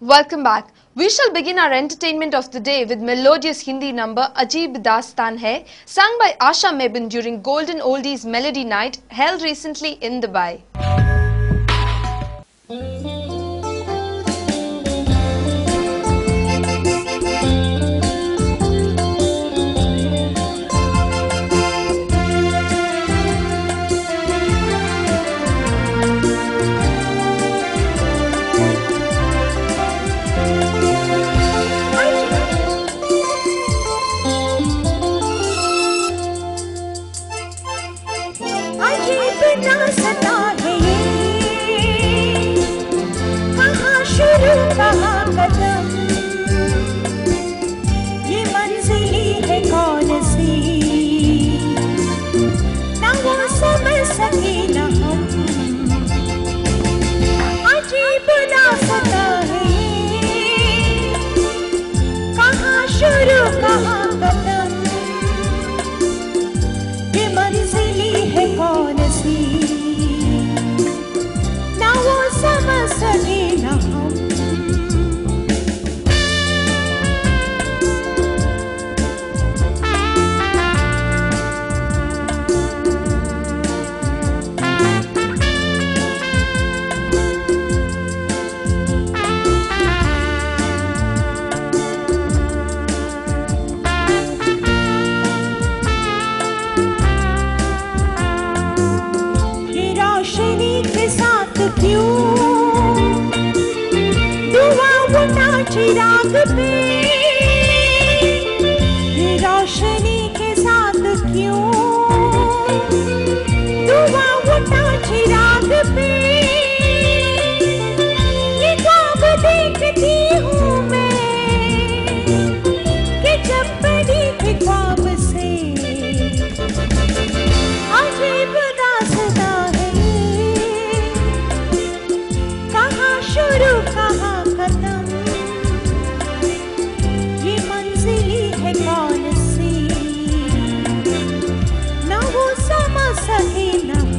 Welcome back. We shall begin our entertainment of the day with melodious Hindi number Ajeeb Dastan Hai, sung by Asha Mebin during Golden Oldies Melody Night held recently in Dubai. चिराग पे ये रोशनी के साथ क्यों दुआ उठा चिराग पे ये ख्वाब देखती हूँ मैं कि जब बड़ी थी ख्वाब से अजीब दास्तां है कहाँ शुरू कहाँ खत्म कौन सी न वो समझ सके न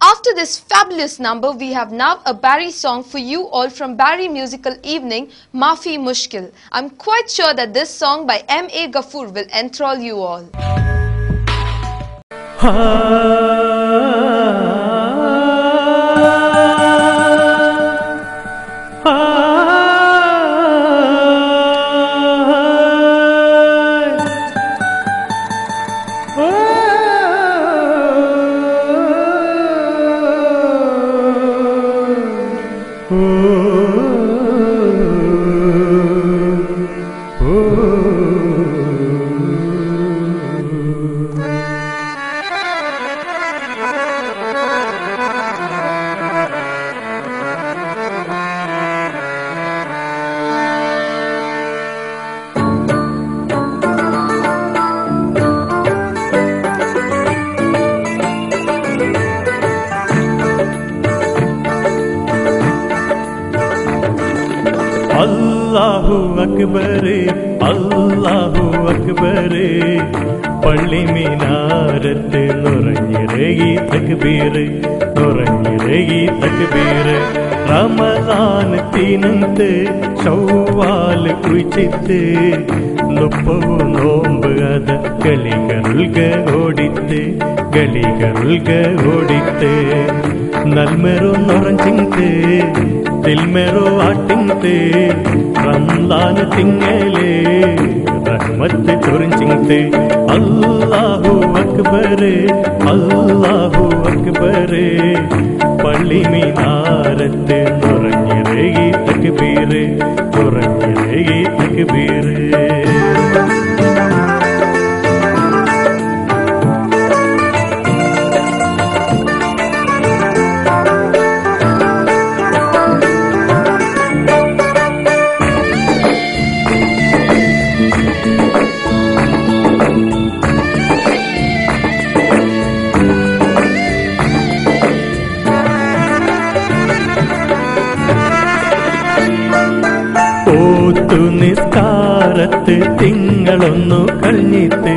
After this fabulous number, we have now a Barry song for you all from Barry Musical Evening, Maafi Mushkil. I'm quite sure that this song by M.A. Ghafoor will enthrall you all. Akbar അല്ലാഹു അക്ബർ പള്ളി മിനാരത്ത് നുറഞ്ഞിറങ്ങി തക്ബീർ നുറഞ്ഞിറങ്ങി തക്ബീർ റമദാൻ തീനത്ത് ശൗവാൽ കുഴിച്ചിട്ട് 30 നോമ്പ് അത കളികളുക ഓടിത്ത് നൽമെറു നൊറഞ്ചിങ്ത് ദിൽമെറു ആട്ടിങ്ത് റംലാൻ തിങ്ങലേ റഹ്മത്ത് ചൊരിഞ്ചിങ്ത് അല്ലാഹു അക്ബർ പള്ളി മിനാരത്ത് നുറഞ്ഞിറങ്ങി തക്ബീർ നുറഞ്ഞിറങ്ങി തക്ബീർ നിസ്കാരത്ത് തിങ്കളൊന്നു കഴിഞ്ഞിട്ട്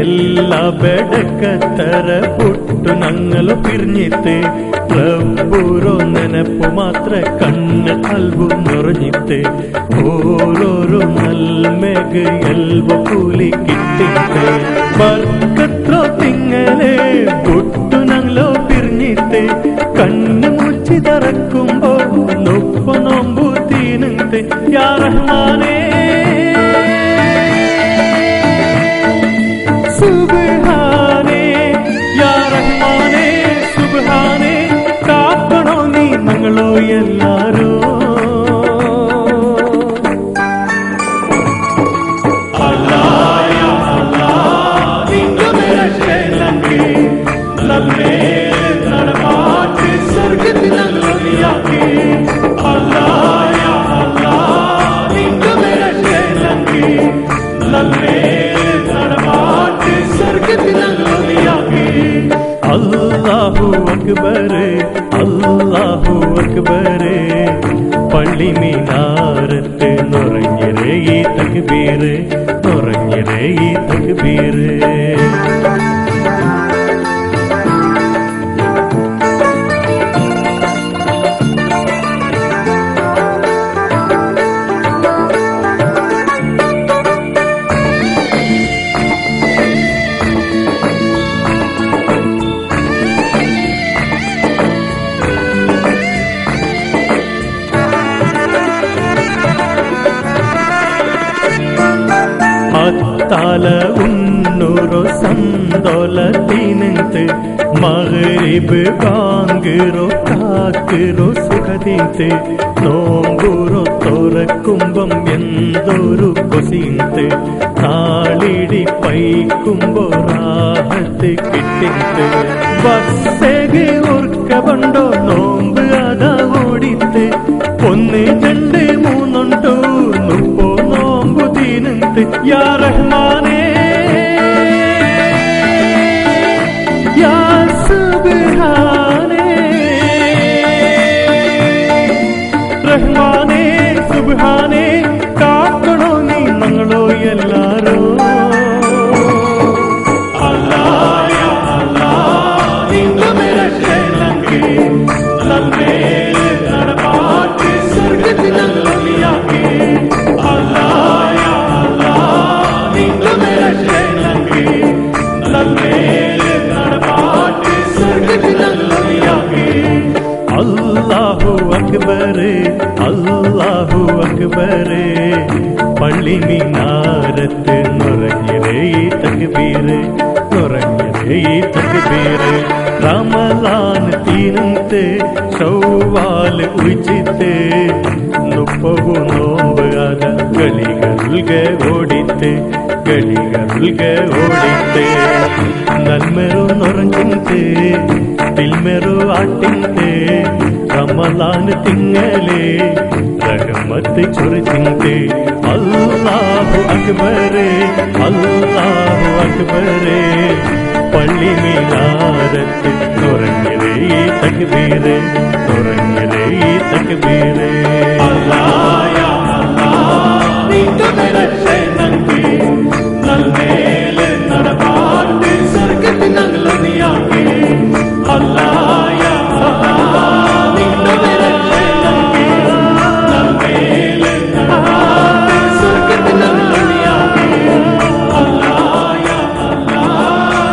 എല്ലാ ബെടക്കത്തര പുട്ടു ഞങ്ങളു പിരിഞ്ഞിട്ട് റബ്ബൂരോ നെനപ്പു മാത്ര കണ്ണ് അൽബു നിറഞ്ഞിട്ട് ഓരോരോ നൽമേഗ് എൽബ കൂലി കിട്ടിട്ട് ബർക്കത്രോ തിങ്ങളെ പുട്ടു ഞങ്ങളോ പിരിഞ്ഞിട്ട് കണ്ണ് മുച്ചി തറക്കുമ്പോ നൊപ്പ നോമ്പു തീനുണ്ട് യാ റഹ്മാനേ സുബ്ഹാനേ യാ റഹ്മാനേ സുബ്ഹാനേ കാക്കണോ നീ ഞങ്ങളോ എല്ലാരോ അല്ലാഹ് യാ അല്ലാഹ് നിന്റെ മേരക്ഷേലങ്കി ലമ്മേ നടമാറ്റി സ്വർഗ്ഗത്തിൽ ഞങ്ങളൊന്നിയാക്കി അല്ലാഹ് യാ അല്ലാഹ് നിന്റെ മേരക്ഷേലങ്കി ലമ്മേ അല്ലാഹു അക്ബർ പള്ളി മിനാരത്ത് നുറഞ്ഞിറങ്ങി തക്ബീർ നുറഞ്ഞിറങ്ങി തക്ബീർ തല ഉണ്ണൂറോ സന്തോലത്തിനത്ത് മഗ്രിബ് ബാങ്കിറോ കാക്കിറോ സുഖതിന്ത് നോമ്പൂറോ തുറക്കുമ്പം എന്തൊരു കൊസിന്ത് നാളിടി പൈക്കുമ്പോ റാഹത്ത് കിട്ടിന്ത് ബസ്സേഗ് ഓർക്കബണ്ടോ നോമ്പ് അതാ ഓടിത്ത് 1 2 3 ഉണ്ടോ 30 നോമ്പു തീനന്ത് യാ റഹ്മാനേ യാ സുബ്ഹാനേ റഹ്മാനേ സുബ്ഹാനേ കാക്കണോ നീ ഞങ്ങളോ എല്ലാരോ അല്ലാഹ് യാ അല്ലാഹ് നിന്റെ മേരക്ഷേലങ്കി ലമ്മേ നടമാറ്റി സ്വർഗ്ഗത്തിൽ ഞങ്ങളൊന്നിയാക്കി അല്ലാഹ് യാ അല്ലാഹ് നിന്റെ മേരക്ഷേലങ്കി ലമ്മേ നടമാറ്റി സ്വർഗ്ഗത്തിൽ ഞങ്ങളൊന്നിയാക്കി അല്ലാഹു അക്ബർ പള്ളി മിനാരത്ത് നുറഞ്ഞിറങ്ങി തക്ബീർ നുറഞ്ഞിറങ്ങി തക്ബീർ റമദാൻ തീനത്ത് ശൗവാൽ ഉഴിച്ചിട്ട് 30 നോമ്പ് അത കളികളുക ഓടിത്ത് നൽമെറു നൊറഞ്ചിന്ത് ദിൽമെറു ആട്ടിന്ത് റമദാൻ തിങ്ങലേ റഹ്മത്ത് ചൊരിഞ്ഞിന്ത് അല്ലാഹു അക്ബർ പള്ളി മിനാരത്ത് നുറഞ്ഞിറങ്ങി തക്ബീർ നുറഞ്ഞിറങ്ങി തക്ബീർ അല്ലാഹ് യാ അല്ലാഹ് ನಿಂತ ಮೆರಸೆ ನಂಗೆ ನಲ್ ಮೇಲೆ ನಡಪಾಟಿ ಸ್ವರ್ಗಕ್ಕೆ ನಗಲನಿಯಾಕೆ ಅಲ್ಲಾಯ ನಿಂತ ಮೆರಸೆ ನಂಗೆ ನಲ್ ಮೇಲೆ ನಡಪಾಟಿ ಸ್ವರ್ಗಕ್ಕೆ ನಗಲನಿಯಾಕೆ ಅಲ್ಲಾಯ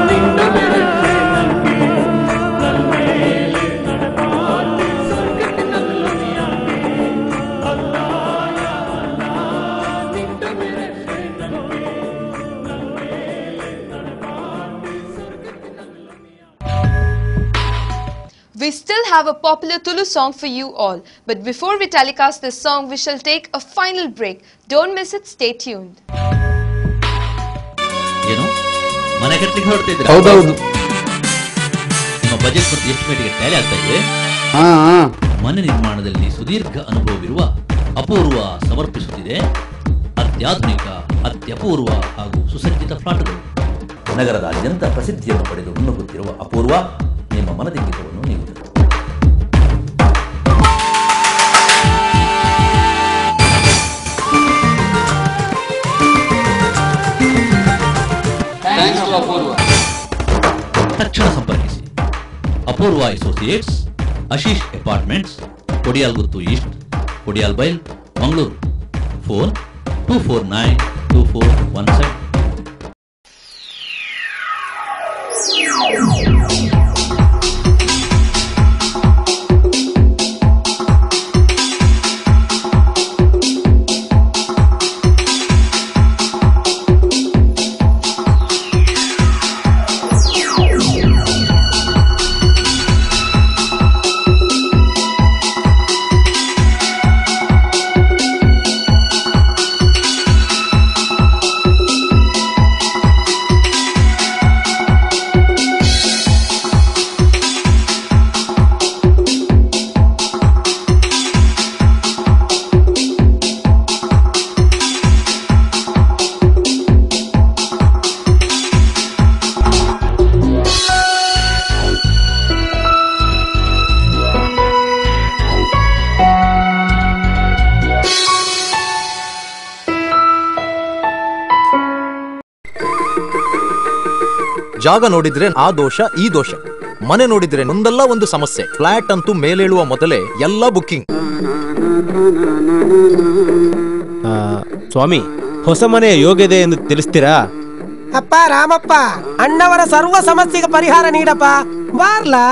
ನಿಂತ ಮೆರಸೆ ನಂಗೆ ನಲ್ ಮೇಲೆ ನಡಪಾಟಿ ಸ್ವರ್ಗಕ್ಕೆ ನಗಲನಿಯಾಕೆ ಅಲ್ಲಾಯ ನಿಂತ ಮೆರಸೆ ನಂಗೆ ನಲ್ ಮೇಲೆ ನಡಪಾಟಿ ಸ್ವರ್ಗಕ್ಕೆ ನಗಲನಿಯಾಕೆ. We still have a popular Tulu song for you all, but before we telecast this song, we shall take a final break. Don't miss it, stay tuned. ಏನು ಮನೆ ಕಟ್ಟಲಿಕ್ಕೆ ಹೊರಡ್ತಿದ್ರೆ ಹೌದೌದು. ನಿಮ್ಮ ಬಜೆಟ್ ಮತ್ತು ಎಸ್ಟಿಮೇಟ್ಗೆ ಟ್ಯಾಲಿ ಆಗ್ತಾ ಇದೆ. ಮನೆ ನಿರ್ಮಾಣದಲ್ಲಿ ಸುದೀರ್ಘ ಅನುಭವವಿರುವ ಅಪೂರ್ವ ಸಮರ್ಪಿಸುತ್ತಿದೆ ಅತ್ಯಾಧುನಿಕ ಅತ್ಯಪೂರ್ವ ಹಾಗೂ ಸುಸಜ್ಜಿತ ಫ್ಲಾಟ್ಗಳು. ನಗರದಾದ್ಯಂತ ಪ್ರಸಿದ್ಧಿಯನ್ನು ಪಡೆದು ಮುನ್ನುಗ್ಗುತ್ತಿರುವ ಅಪೂರ್ವ ನಿಮ್ಮ ಮನದಿಂಗಿತವನ್ನು ನೀಡುತ್ತದೆ. ತಕ್ಷಣ ಸಂಪರ್ಕಿಸಿ Apoorva associates, Ashish apartments, Kodialguthu east, Kodial Bail, Mangaluru. Phone 2492417. ಜಾಗ ನೋಡಿದ್ರೆ ಆ ದೋಷ ಈ ದೋಷ, ಮನೆ ನೋಡಿದ್ರೆ ಒಂದಲ್ಲ ಒಂದು ಸಮಸ್ಯೆ. ಫ್ಲಾಟ್ ಅಂತೂ ಮೇಲೇಳುವ ಮೊದಲೇ ಎಲ್ಲ ಬುಕ್ಕಿಂಗ್. ಸ್ವಾಮಿ, ಹೊಸ ಮನೆಯ ಯೋಗ್ಯತೆ ಎಂದು ತಿಳಿಸ್ತೀರಾ? ಅಪ್ಪ ರಾಮಪ್ಪ, ಅಣ್ಣವರ ಸರ್ವ ಸಮಸ್ಯೆಗೆ ಪರಿಹಾರ ನೀಡಪ್ಪ, ಬಾರ್ಲಾ.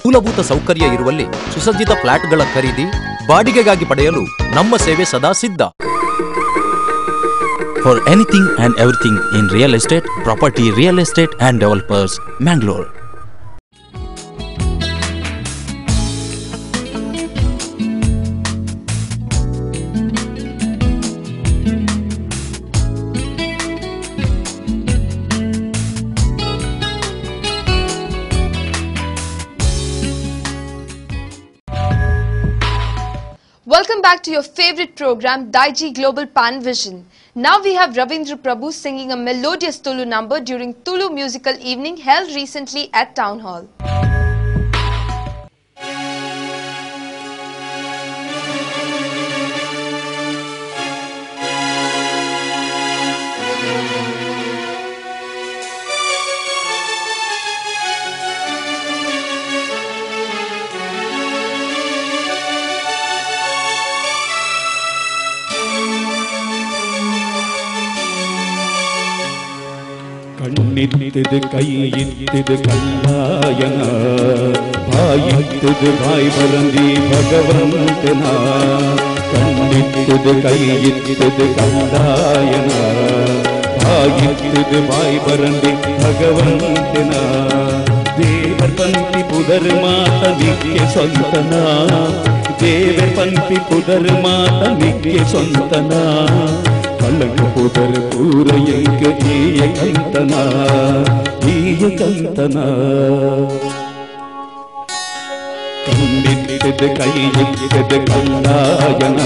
ಮೂಲಭೂತ ಸೌಕರ್ಯ ಇರುವಲ್ಲಿ ಸುಸಜ್ಜಿತ ಫ್ಲಾಟ್ಗಳ ಖರೀದಿ, ಬಾಡಿಗೆಗಾಗಿ ಪಡೆಯಲು ನಮ್ಮ ಸೇವೆ ಸದಾ ಸಿದ್ಧ. For anything and everything in real estate, property, real estate and developers, Mangalore. Welcome back to your favorite program, Daiji Global Pan Vision. Now we have Ravindra Prabhu singing a melodious Tulu number during Tulu Musical Evening held recently at Town Hall. ಕಣ್ಣಿತ್ತಿದ ಕೈ ಇತ್ತಿದ ಕಲ್ಲಾಯನ, ಬಾಯಿತ್ತಿದ ಬಾಯಿ ಬರಂದಿ ಭಗವಂತನ. ಕಣ್ಣಿತ್ತಿದ ಕೈ ಇತ್ತಿದ ಕಲ್ಲಾಯನ, ಬಾಯಿತ್ತಿದ ಬಾಯಿ ಬರಂದಿ ಭಗವಂತನ. ದೇವರ್ ಪಂಕ್ತಿ ಪುದರ್ ಮಾತ ನಿಕ್ಕೆ ಸ್ವಂತನ, ದೇವರ್ ಪಂಕ್ತಿ ಪುದರ್ ಮಾತ ನಿಕ್ಕೆ ಸ್ವಂತನ. ಕಳ್ಳಕ ಪುದರ್ ಪೂರ ಎಂಕ ಈಯ ಕಂತನ, ಈಯ ಕಂತನ. ಕಣ್ಣಿತ್ತಿದ ಕೈ ಇತ್ತಿದ ಕಲ್ಲಾಯನ,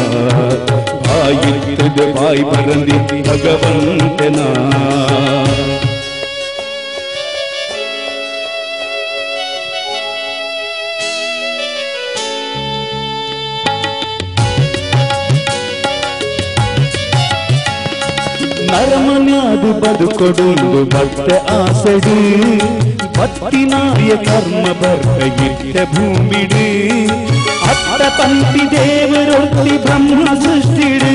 ಬಾಯಿತ್ತಿದ ಬಾಯಿ ಬರಂದಿ ಭಗವಂತನ. ನರಮನ್ಯಾದು ಬದುಕೊಡುಂದು ಬತ್ತೆ ಆಸೆಡು ಬತ್ತಿನಾಯ ಕರ್ಮ ಬರ್ತ ಇಟ್ಟ ಭೂಮಿಡು ಅತ್ತ ಪಂಪಿ ದೇವರೊತ್ತಿ ಬ್ರಹ್ಮ ಸೃಷ್ಟಿಡು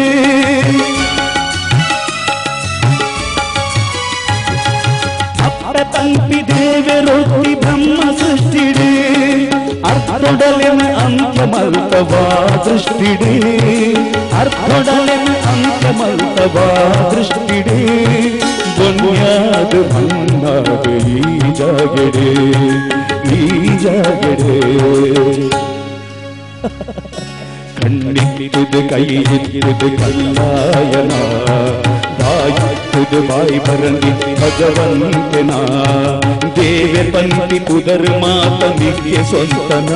ಅತ್ತ ಪಂಪಿ ದೇವರೊತ್ತಿ ಬ್ರಹ್ಮ ಸೃಷ್ಟಿಡು ಅರ್ಥೊಡಲೆನ ಅಂತ್ಯಮಲ್ತವಾ ದೃಷ್ಟಿಡು ಅರ್ಥೊಡಲೆನ ಅಂತ್ಯಮಲ್ತವಾ ದೃಷ್ಟಿಡು ಬನ್ಯಾದ ಮನ್ನಾದ ಈ ಜಾಗಡೆ ಕಣ್ಣಿಟ್ಟುದು ಕೈ ಇಟ್ಟುದು ಕಲ್ಲಾಯನ ಬಾಯಿಟ್ಟುದು ಬಾಯಿ ಬರಂದಿ ಭಗವಂತನ ದೇವೆ ಪಂಕ್ತಿ ಪುದರ್ ಮಾತ ನಿತ್ಯ ಸ್ವಂತನ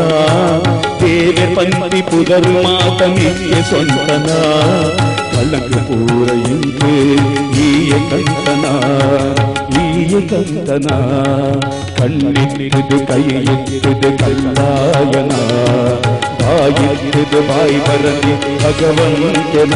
ದೇವೆ ಪಂಕ್ತಿ ಪುದರ್ ಮಾತ ನಿತ್ಯ ಸ್ವಂತನ ಕಲಕ ಪೂರ ಇಂತೆ ಈಯ ಕಂತನ ಕಣ್ಣಿಟ್ಟುದು ಕೈ ಇಟ್ಟುದು ಕಲ್ಲಾಯನ ಬಾಯಿಟ್ಟುದು ಬಾಯಿ ಬರಲಿ ಭಗವಂತನ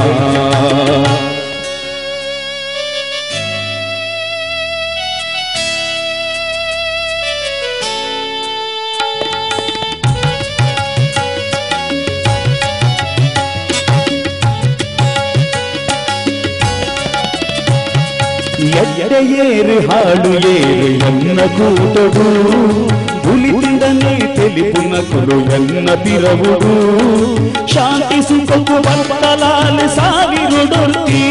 ಎಡೆಯೇರು ಹಾಡು ಏರು ಎನ್ನ ಕೂಟಡು ಉಳಿತಿಂದನೇ ತೆಲಿಪುನ ಕೊಡು ಎನ್ನ ಬಿರವುಡು ಶಾಂತಿ ಸುಖವು ಬರ್ತಲಾಲೆ ಸಾವಿರುಡೊತ್ತಿ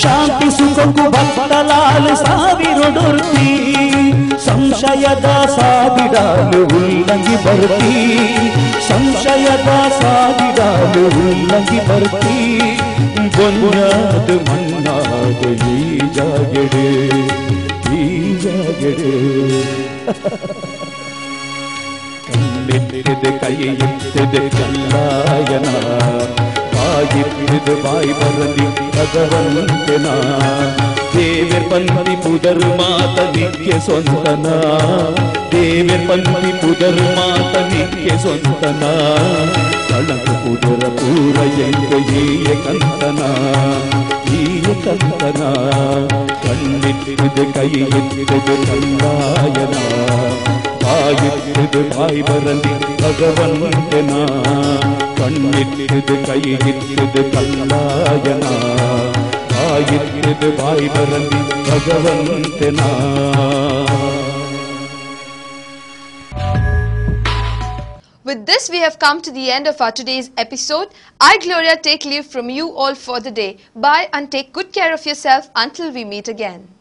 ಶಾಂತಿ ಸುಖವು ಬರ್ತಲಾಲೆ ಸಾವಿರುಡೊತ್ತಿ ಸಂಶಯದ ಸಾವಿಡಾಲು ಉಲ್ಲಂಘಿ ಬರ್ತಿ ಸಂಶಯದ ಸಾವಿಡಾಲು ಉಲ್ಲಂಘಿ ಬರ್ತಿ ಬನ್ಯಾದ ಮನ್ನಾದ ಈ ಜಾಗಡೆ ಕಣ್ಣಿಟ್ಟದೆ ಕೈ ಇಟ್ಟದೆ ಕಲ್ಲಾಯನ ಬಾಯಿಟ್ಟದೆ ಬಾಯಿ ಬರಲಿ ಭಗವಂತನ ದೇವೆ ಪಂಕ್ತಿ ಪುದರ್ ಮಾತ ನಿತ್ಯ ಸ್ವಂತನ ದೇವೆ ಪಂಕ್ತಿ ಪುದರ್ ಮಾತ ನಿತ್ಯ ಸ್ವಂತನ ಕಳಕ ಪುದರ ಪೂರ ಎಂಗೆಯ ಕಂತನ ಕಣ್ಣಿಟ್ಟದು ಕೈ ಇಟ್ಟದು ಕಲ್ಲಾಯನ ಬಾಯಿಟ್ಟದು ಬಾಯಿ ಬರಲಿ ಭಗವಂತನ ಕಣ್ಣಿಟ್ಟದು ಕೈ ಇಟ್ಟದು ಕಲ್ಲಾಯನ ಬಾಯಿಟ್ಟದು ಬಾಯಿ ಬರಲಿ ಭಗವಂತನ. With this, we have come to the end of our today's episode. I, Gloria, take leave from you all for the day. Bye and take good care of yourself until we meet again.